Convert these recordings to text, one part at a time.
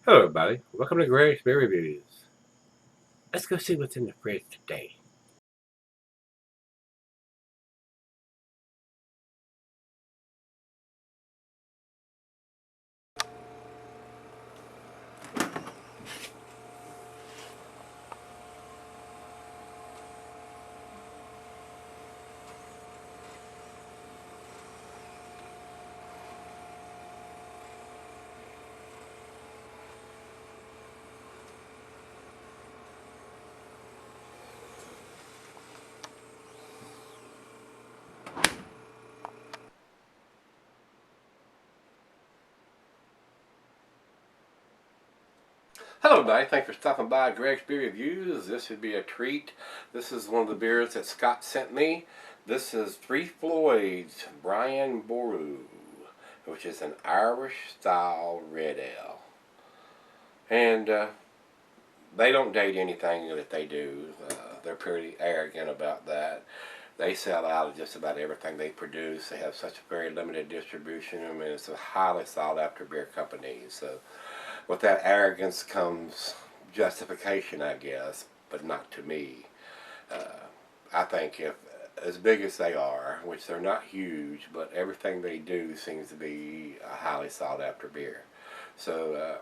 Hello everybody, welcome to Gregsbeerreviews. Let's go see what's in the fridge today. Hello everybody, thanks for stopping by Gregsbeerreviews. This should be a treat. This is one of the beers that Scott sent me. This is Floyds Boru, which is an Irish style red ale. And they don't date anything that they do. They're pretty arrogant about that. They sell out of just about everything they produce. They have such a very limited distribution. I mean, it's a highly sought after beer company. So with that arrogance comes justification, I guess, but not to me. I think if as big as they are, which they're not huge, but everything they do seems to be a highly sought after beer. So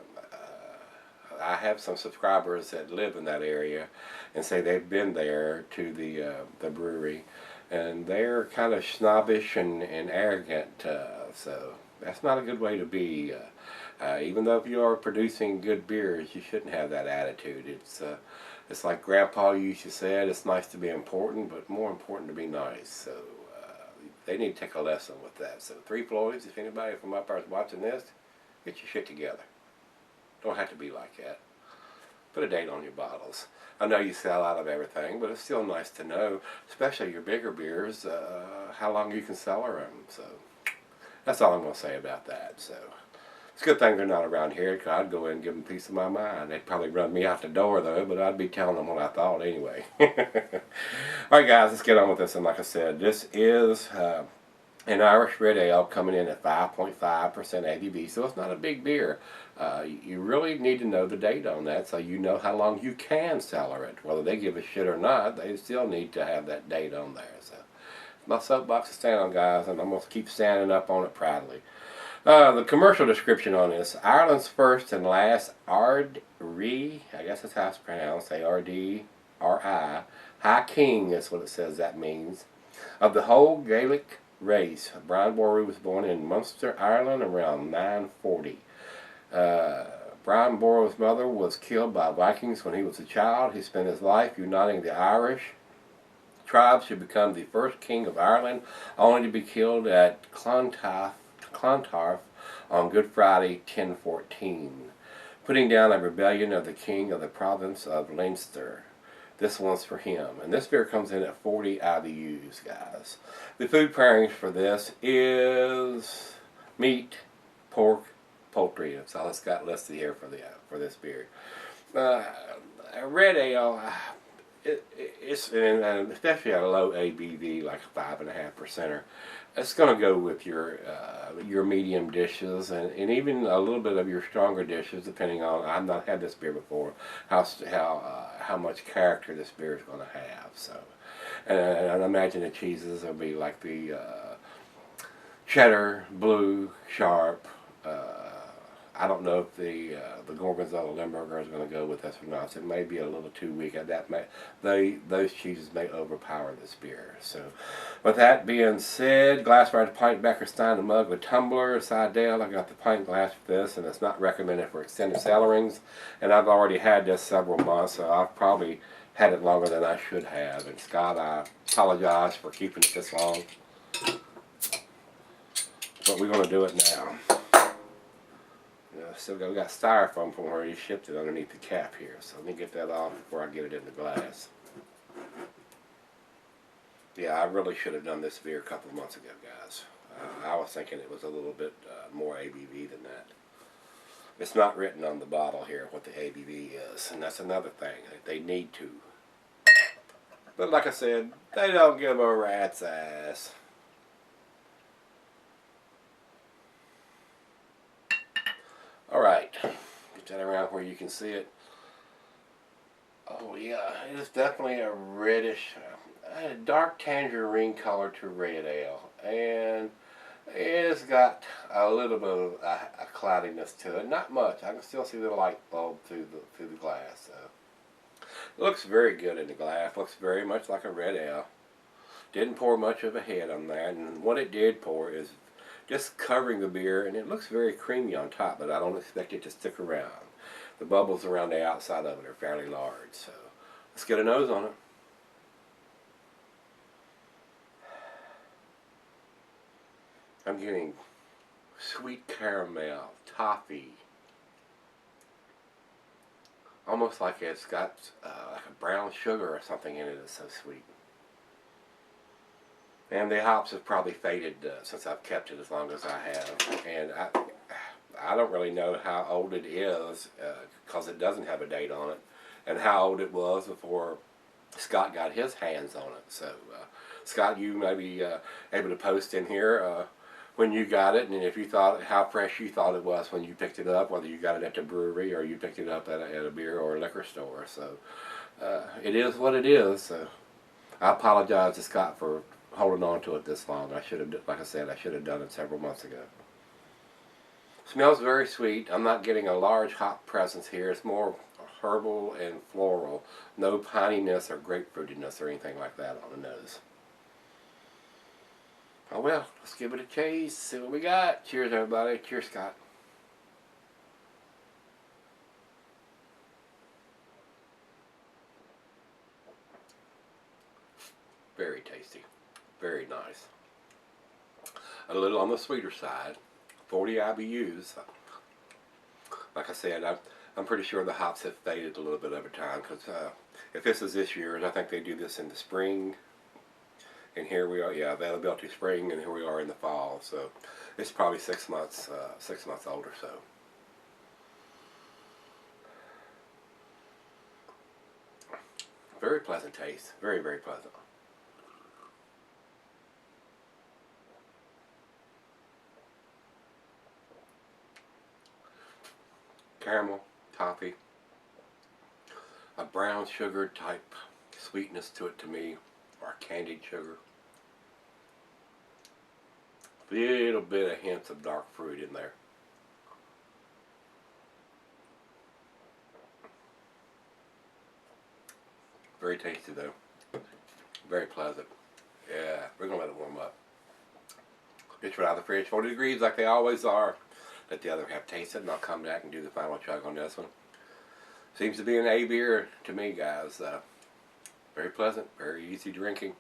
I have some subscribers that live in that area and say they've been there to the brewery, and they're kind of snobbish and arrogant. So that's not a good way to be. Even though if you are producing good beers, you shouldn't have that attitude. It's like Grandpa used to say, it's nice to be important, but more important to be nice. So they need to take a lesson with that. So Three Floyds, if anybody from up there is watching this, get your shit together. Don't have to be like that. Put a date on your bottles. I know you sell out of everything, but it's still nice to know, especially your bigger beers, how long you can cellar them. So that's all I'm going to say about that. So it's a good thing they're not around here, because I'd go in and give them a piece of my mind. They'd probably run me out the door, though, but I'd be telling them what I thought anyway. Alright guys, let's get on with this. And like I said, this is an Irish red ale coming in at 5.5% ABV, so it's not a big beer. You really need to know the date on that so you know how long you can cellar it. Whether they give a shit or not, they still need to have that date on there. So my soapbox to stand on, guys, and I'm going to keep standing up on it proudly. The commercial description on this: Ireland's first and last Ardrí, I guess that's how it's pronounced, A-R-D-R-I, High King, that's what it says that means, of the whole Gaelic race. Brian Boru was born in Munster, Ireland around 940. Brian Boru's mother was killed by Vikings when he was a child. He spent his life uniting the Irish tribes to become the first king of Ireland, only to be killed at Clontarf on Good Friday 1014, putting down a rebellion of the king of the province of Leinster. This one's for him. And this beer comes in at 40 IBUs, guys. The food pairings for this is meat, pork, poultry. That's all it's got listed here for this beer. Red ale, it's and especially at a low ABV like a 5.5%. It's going to go with your medium dishes and even a little bit of your stronger dishes, depending on. I've not had this beer before. How much character this beer is going to have. So, and I imagine the cheeses will be like the cheddar, blue, sharp. I don't know if the Gorgonzola Limburger is going to go with this or not. So it may be a little too weak. Those cheeses may overpower this beer. So, with that being said, glassware, pint, becker, stein, a mug with tumbler, Sidell. I got the pint glass for this, and it's not recommended for extended cellarings. And I've already had this several months, so I've probably had it longer than I should have. And Scott, I apologize for keeping it this long, but we're going to do it now. Still got styrofoam from where he shipped it underneath the cap here, so let me get that off before I get it in the glass. Yeah, I really should have done this beer a couple of months ago, guys. I was thinking it was a little bit more ABV than that. It's not written on the bottle here what the ABV is, and that's another thing. They need to. But like I said, they don't give a rat's ass. Alright, get Turn around where you can see it. Oh yeah, it is definitely a reddish, a dark tangerine color to red ale, and it's got a little bit of a cloudiness to it. Not much. I can still see the light bulb through the glass. So it looks very good in the glass. Looks very much like a red ale. Didn't pour much of a head on that, and what it did pour is just covering the beer, and it looks very creamy on top, but I don't expect it to stick around. The bubbles around the outside of it are fairly large, so let's get a nose on it. I'm getting sweet caramel, toffee, almost like it's got like a brown sugar or something in it. It's so sweet. And the hops have probably faded since I've kept it as long as I have, and I don't really know how old it is because it doesn't have a date on it, and how old it was before Scott got his hands on it. So Scott, you may be able to post in here when you got it, and if you thought how fresh you thought it was when you picked it up, whether you got it at the brewery or you picked it up at a beer or a liquor store. So it is what it is. So I apologize to Scott for holding on to it this long. I should have, like I said, I should have done it several months ago. Smells very sweet. I'm not getting a large hop presence here. It's more herbal and floral. No pininess or grapefruitiness or anything like that on the nose. Oh well, let's give it a taste, see what we got. Cheers everybody. Cheers Scott. Very tasty. Very nice. A little on the sweeter side. 40 IBUs. Like I said, I'm pretty sure the hops have faded a little bit over time, because if this is this year's, I think they do this in the spring. And here we are, yeah, availability spring, and here we are in the fall. So it's probably 6 months old or so. Very pleasant taste. Very, very pleasant. Caramel, toffee, a brown sugar type sweetness to it to me, or candied sugar. A little bit of hints of dark fruit in there. Very tasty though. Very pleasant. Yeah, we're going to let it warm up. It's right out of the fridge, 40 degrees like they always are. Let the other half taste it, and I'll come back and do the final chug on this one. Seems to be an A beer to me, guys. Very pleasant, very easy drinking,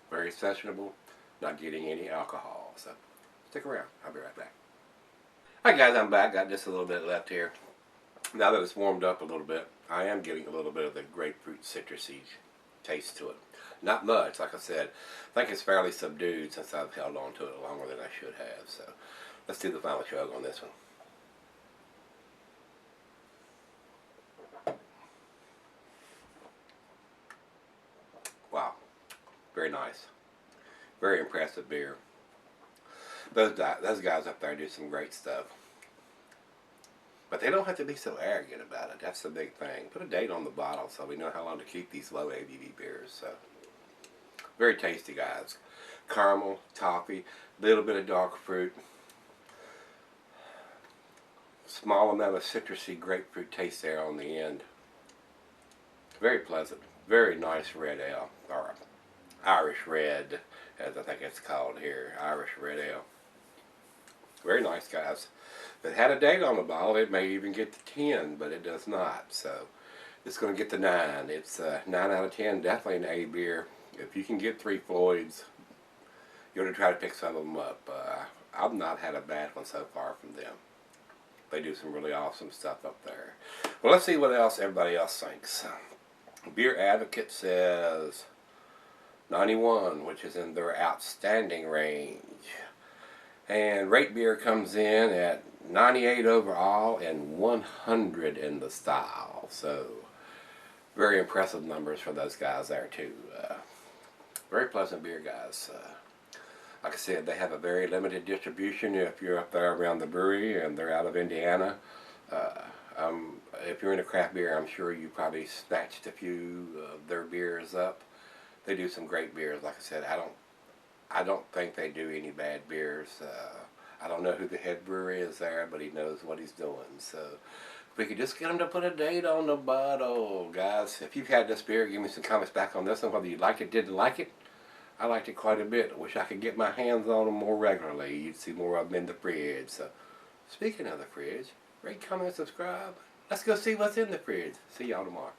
very sessionable, not getting any alcohol. So stick around. I'll be right back. Hi guys, I'm back. Got just a little bit left here. Now that it's warmed up a little bit, I am getting a little bit of the grapefruit citrusy taste to it. Not much, like I said. I think it's fairly subdued since I've held on to it longer than I should have. So let's do the final chug on this one. Wow, very nice. Very impressive beer. Those guys up there do some great stuff. But they don't have to be so arrogant about it. That's the big thing. Put a date on the bottle so we know how long to keep these low ABV beers. So very tasty, guys. Caramel, toffee, little bit of dark fruit. Small amount of citrusy grapefruit taste there on the end. Very pleasant. Very nice red ale. Or Irish red, as I think it's called here. Irish red ale. Very nice, guys. If it had a date on the bottle, it may even get to 10, but it does not. So it's going to get to 9. It's 9 out of 10. Definitely an A beer. If you can get 3 Floyds, you're going to try to pick some of them up. I've not had a bad one so far from them. They do some really awesome stuff up there. Well, let's see what else everybody else thinks. Beer Advocate says 91, which is in their outstanding range. And Rate Beer comes in at 98 overall and 100 in the style. So very impressive numbers for those guys there too. Very pleasant beer, guys. Like I said, they have a very limited distribution if you're up there around the brewery and they're out of Indiana. I'm if you're into craft beer, I'm sure you probably snatched a few of their beers up. They do some great beers. Like I said, I don't think they do any bad beers. I don't know who the head brewer is there, but he knows what he's doing. So if we could just get him to put a date on the bottle, guys. If you've had this beer, give me some comments back on this one, whether you liked it, didn't like it. I liked it quite a bit. I wish I could get my hands on them more regularly. You'd see more of them in the fridge. So speaking of the fridge, rate, comment, subscribe. Let's go see what's in the fridge. See y'all tomorrow.